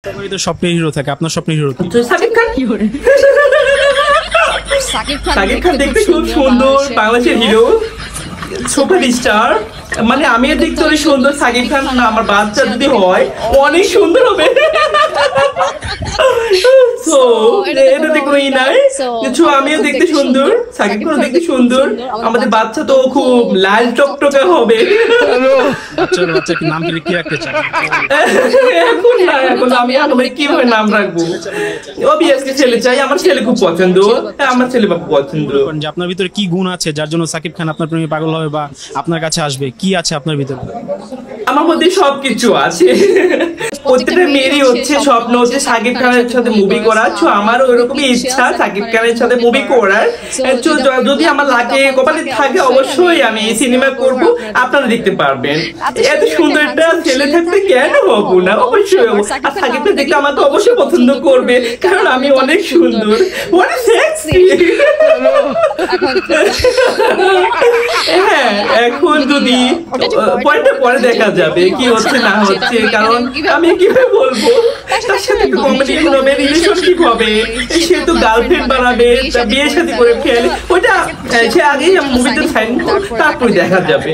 তো স্বপ্নের হিরো থাকে, আপনার স্বপ্নের হিরো কি? সাকিব খান। সাকিব খান দেখতে খুব সুন্দর, বাংলাদেশের হিরো, সুপার স্টার। মানে আমি দেখতে অনেক সুন্দর। সাকিব খান না, আমার বাচ্চা যদি হয় অনেক সুন্দর হবে। এটাতে কোনো ই নাই কিছু। আমিও দেখতে সুন্দর, সাকিব খানও দেখতে সুন্দর। আমাদের বাচ্চা তো খুব লাল টকটকে হবে। বাচ্চার নাম কি রাখতে চান? এখন না, এখন আমি কিভাবে নাম রাখবো? অবভিয়াসলি ছেলে চাই। আমার ছেলে খুব পছন্দ, আমার ছেলে বাবু পছন্দ। যে আপনার ভিতরে কি গুণ আছে যার জন্য সাকিব খান আপনার প্রেমে পাগল হবে বা আপনার কাছে আসবে? কি আছে আপনার ভিতরে? আমার মধ্যে সবকিছু আছে। প্রত্যেকটা মেয়েরই হচ্ছে স্বপ্ন হচ্ছে সাকিব খানের সাথে মুভি করার। আমারও ওরকমই ইচ্ছা সাকিব খানের সাথে মুভি করার। যদি আমার লাগে, কপালে থাকে, অবশ্যই আমি এই সিনেমা করব, আপনারা দেখতে পারবেন। এত সুন্দর একটা ছেলে থাকতে কেন হবো না? অবশ্যই হবো। আর সাকিব খান দেখতে আমাকে অবশ্যই পছন্দ করবে, কারণ আমি অনেক সুন্দর, অনেক সেক্সি। হ্যাঁ, এখন যদি পয়েন্টটা পরে দেখা যাবে কি হচ্ছে না হচ্ছে, কারণ আমি কিভাবে বলবো তার সাথে একটু কম্বিনেশন হবে, রিলেশনশিপ হবে, সে তো গার্লফ্রেন্ড বানাবে, বিয়ে শাদী করে ফেলে, ওইটা সে আগেই মুভিতে সাইন, তারপরে দেখা যাবে।